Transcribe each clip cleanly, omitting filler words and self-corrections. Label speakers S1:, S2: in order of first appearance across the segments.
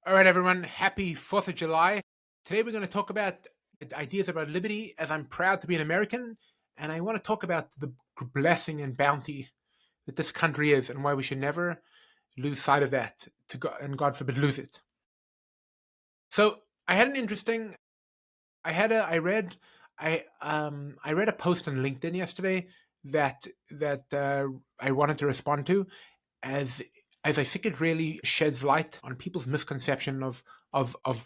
S1: All right, everyone. Happy 4th of July. Today we're going to talk about ideas about liberty as I'm proud to be an American. And I want to talk about the blessing and bounty that this country is and why we should never lose sight of that to God, and God forbid lose it. So I had an interesting, I read a post on LinkedIn yesterday that I wanted to respond to as as I think it really sheds light on people's misconception of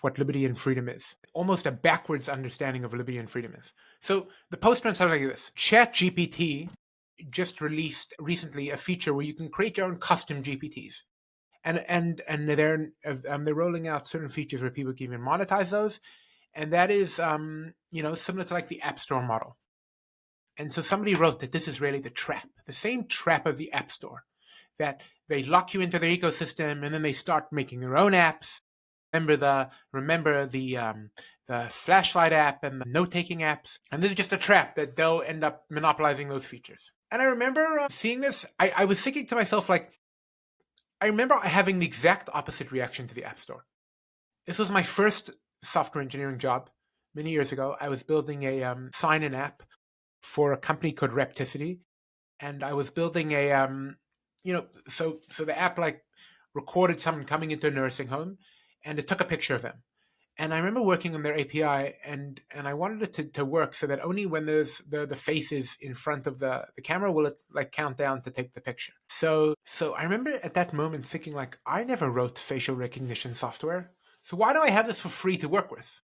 S1: what liberty and freedom is. Almost a backwards understanding of liberty and freedom is. So the post went something like this. ChatGPT just released recently a feature where you can create your own custom GPTs. And they're rolling out certain features where people can even monetize those, and that is similar to like the App Store model. And so somebody wrote that this is really the trap, the same trap of the App Store, that they lock you into their ecosystem and then they start making their own apps. Remember the flashlight app and the note-taking apps, and this is just a trap that they'll end up monopolizing those features. And I remember seeing this. I was thinking to myself, like, I remember having the exact opposite reaction to the App Store. This was my first software engineering job many years ago. I was building a sign-in app for a company called Repticity, and I was building a so the app like recorded someone coming into a nursing home, and it took a picture of them. And I remember working on their API, and I wanted it to work so that only when there's the faces in front of the camera will it like count down to take the picture. So I remember at that moment thinking like, I never wrote facial recognition software, so why do I have this for free to work with?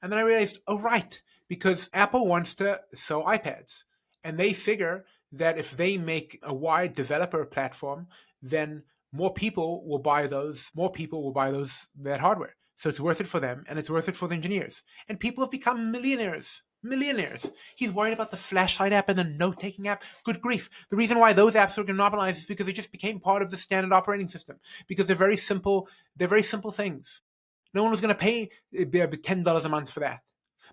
S1: And then I realized, oh, right, because Apple wants to sell iPads. And they figure that if they make a wide developer platform, then more people will buy that hardware. So it's worth it for them and it's worth it for the engineers. And people have become millionaires. Millionaires. He's worried about the flashlight app and the note taking app. Good grief. The reason why those apps are monopolized is because they just became part of the standard operating system. Because they're very simple things. No one was going to pay $10 a month for that.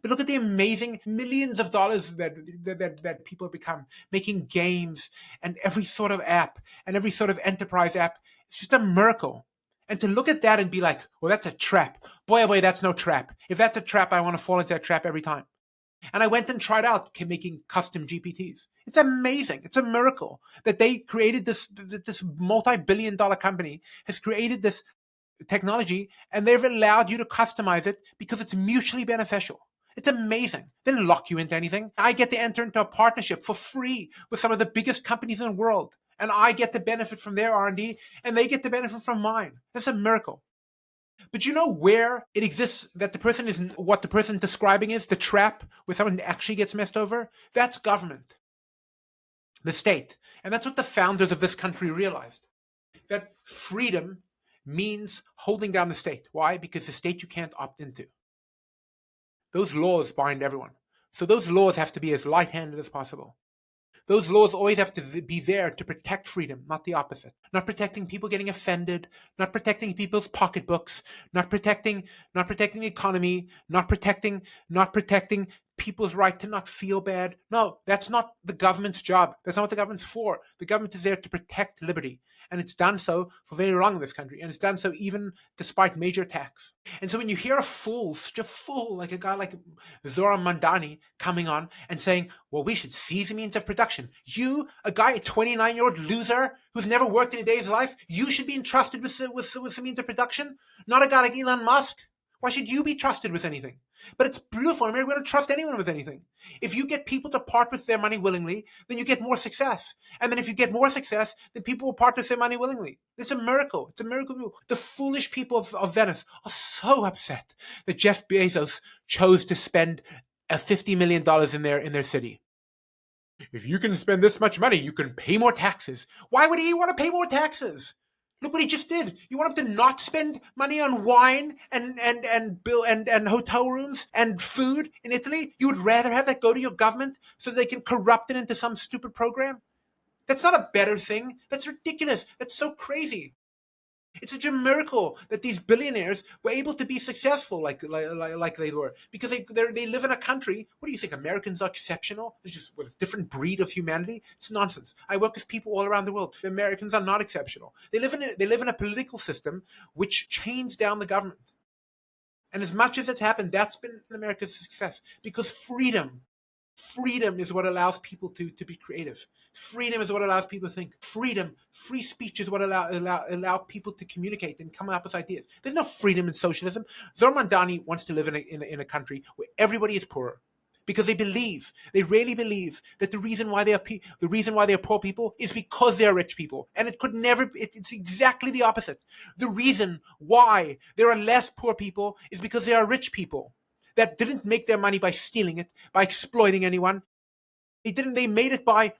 S1: But look at the amazing millions of dollars that people have become making games and every sort of app and every sort of enterprise app. It's just a miracle. And to look at that and be like, well, that's a trap. Boy, oh boy, that's no trap. If that's a trap, I want to fall into that trap every time. And I went and tried out making custom GPTs. It's amazing. It's a miracle that they created this multi-billion-dollar company has created this technology, and they've allowed you to customize it because it's mutually beneficial. It's amazing. They didn't lock you into anything. I get to enter into a partnership for free with some of the biggest companies in the world, and I get to benefit from their R&D, and they get to benefit from mine. That's a miracle. But you know where it exists that the person is what the person describing is the trap where someone actually gets messed over? That's government, the state. And that's what the founders of this country realized. That freedom means holding down the state. Why? Because the state you can't opt into. Those laws bind everyone. So those laws have to be as light-handed as possible. Those laws always have to be there to protect freedom, not the opposite. Not protecting people getting offended, not protecting people's pocketbooks, not protecting the economy, not protecting people's right to not feel bad. No, that's not the government's job. That's not what the government's for. The government is there to protect liberty. And it's done so for very long in this country. And it's done so even despite major attacks. And so when you hear a fool, such a fool, like a guy like Zoran Mandani coming on and saying, well, we should seize the means of production. You, a guy, a 29-year-old loser who's never worked in a day of his life, you should be entrusted with the means of production, not a guy like Elon Musk. Why should you be trusted with anything? But it's beautiful. We're going to trust anyone with anything. If you get people to part with their money willingly, then you get more success. And then if you get more success, then people will part with their money willingly. It's a miracle. It's a miracle. The foolish people of Venice are so upset that Jeff Bezos chose to spend $50 million in their city. If you can spend this much money, you can pay more taxes. Why would he want to pay more taxes? Look what he just did. You want him to not spend money on wine and bill and hotel rooms and food in Italy? You would rather have that go to your government so they can corrupt it into some stupid program? That's not a better thing. That's ridiculous. That's so crazy. It's such a miracle that these billionaires were able to be successful like they were, because they live in a country. What do you think? Americans are exceptional? It's just a different breed of humanity. It's nonsense. I work with people all around the world. The Americans are not exceptional. They live in a political system which chains down the government. And as much as it's happened, that's been America's success, because freedom is what allows people to be creative. Freedom is what allows people to think. Free speech is what allow people to communicate and come up with ideas. There's no freedom in socialism. Zormandani wants to live in a country where everybody is poor, because they really believe that the reason why they're poor people is because they're rich people, and it's exactly the opposite. The reason why there are less poor people is because there are rich people that didn't make their money by stealing it, by exploiting anyone. They didn't. They made it by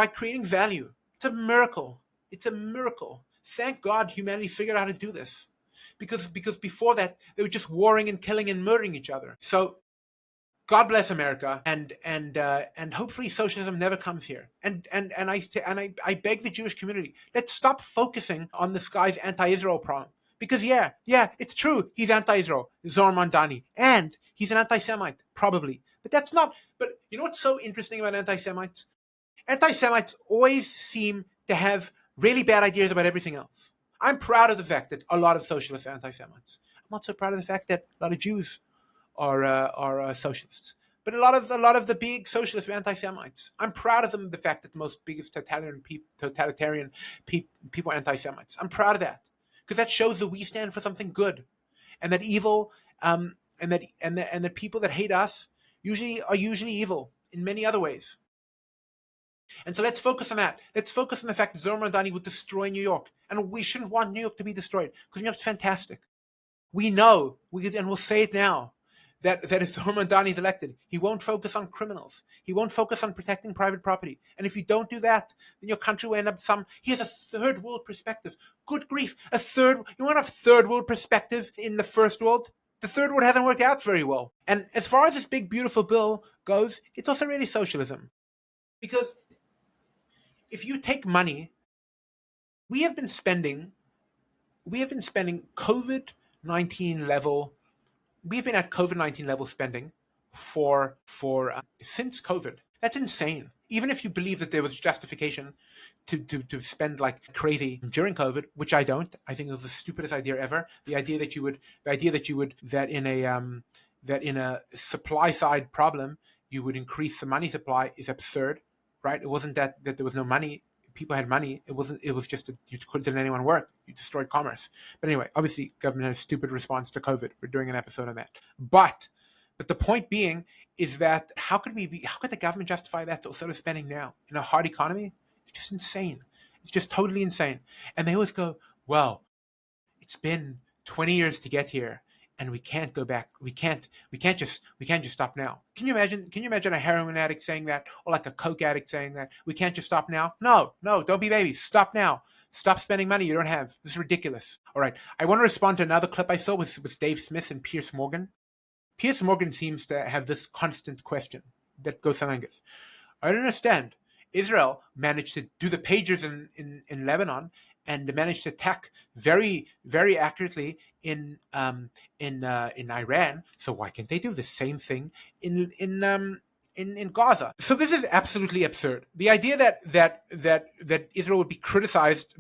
S1: creating value. It's a miracle. It's a miracle. Thank God humanity figured out how to do this, because before that they were just warring and killing and murdering each other. So God bless America, and hopefully socialism never comes here. And I beg the Jewish community, let's stop focusing on this guy's anti-Israel problem. Because it's true, he's anti-Israel, Zohar Mandani, and he's an anti-Semite, probably. But that's not. But you know what's so interesting about anti-Semites? Anti-Semites always seem to have really bad ideas about everything else. I'm proud of the fact that a lot of socialists are anti-Semites. I'm not so proud of the fact that a lot of Jews are socialists. But a lot of the big socialists are anti-Semites. I'm proud of them. The fact that the most biggest totalitarian people are anti-Semites. I'm proud of that, because that shows that we stand for something good, and that evil, and that people that hate us are usually evil in many other ways. And so let's focus on that. Let's focus on the fact that Zohar Madani would destroy New York, and we shouldn't want New York to be destroyed, because New York's fantastic. We know, and we'll say it now, that if Zohar Madani is elected, he won't focus on criminals. He won't focus on protecting private property. And if you don't do that, then your country will end up he has a third world perspective. Good grief, you want a third world perspective in the first world? The third world hasn't worked out very well. And as far as this big, beautiful bill goes, it's also really socialism. Because if you take money, we have been spending COVID-19 level. We've been at COVID-19 level spending for since COVID. That's insane. Even if you believe that there was justification to spend like crazy during COVID, which I don't. I think it was the stupidest idea ever. The idea that in a supply side problem you would increase the money supply is absurd, right? It wasn't that there was no money. People had money. It was just that you couldn't let anyone work. You destroyed commerce. But anyway, obviously government had a stupid response to COVID. We're doing an episode on that. But the point being is that how could the government justify that sort of spending now in a hard economy? It's just insane. It's just totally insane. And they always go, well, it's been 20 years to get here, and we can't go back. We can't just stop now. Can you imagine a heroin addict saying that, or like a coke addict saying that? We can't just stop now. No, don't be babies. Stop now. Stop spending money you don't have. This is ridiculous. All right, I want to respond to another clip I saw with Dave Smith and Piers Morgan. Piers Morgan seems to have this constant question that goes something like this. I don't understand. Israel managed to do the pagers in Lebanon, and managed to attack very, very accurately in Iran. So why can't they do the same thing in Gaza? So this is absolutely absurd. The idea that Israel would be criticized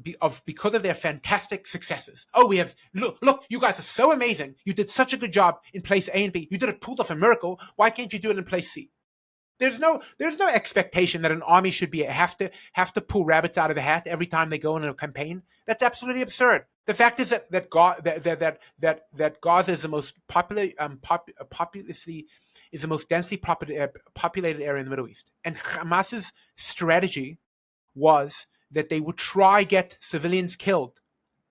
S1: because of their fantastic successes. Oh, look, you guys are so amazing. You did such a good job in place A and B. You pulled off a miracle. Why can't you do it in place C? There's no expectation that an army should have to pull rabbits out of the hat every time they go in a campaign. That's absolutely absurd. The fact is that Gaza is the most is the most densely populated area in the Middle East, and Hamas's strategy was that they would try get civilians killed.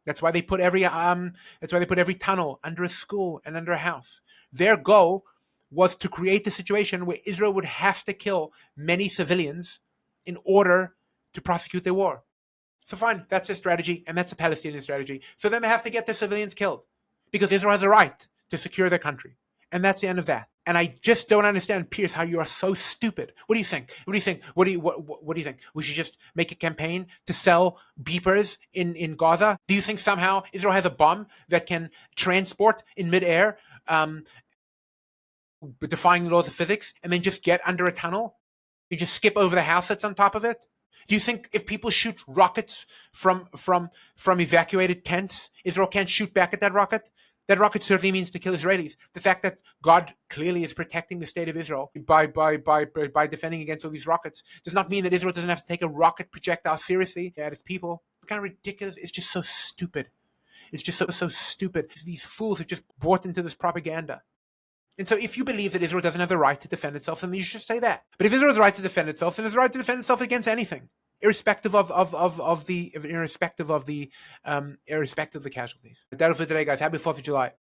S1: That's why they put every tunnel under a school and under a house. Their goal was to create a situation where Israel would have to kill many civilians in order to prosecute their war. So fine, that's their strategy, and that's the Palestinian strategy. So then they have to get their civilians killed, because Israel has a right to secure their country. And that's the end of that. And I just don't understand, Pierce, how you are so stupid. What do you think? What do you think? What do you think? We should just make a campaign to sell beepers in Gaza? Do you think somehow Israel has a bomb that can transport in midair, defying the laws of physics, and then just get under a tunnel? You just skip over the house that's on top of it? Do you think if people shoot rockets from evacuated tents, Israel can't shoot back at that rocket? That rocket certainly means to kill Israelis. The fact that God clearly is protecting the state of Israel by defending against all these rockets does not mean that Israel doesn't have to take a rocket projectile seriously at its people. It's kind of ridiculous. It's just so stupid. It's just so stupid. These fools have just bought into this propaganda. And so if you believe that Israel doesn't have the right to defend itself, then you should say that. But if Israel has the right to defend itself, then it's the right to defend itself against anything, irrespective of the casualties. That'll for today, guys. Happy 4th of July.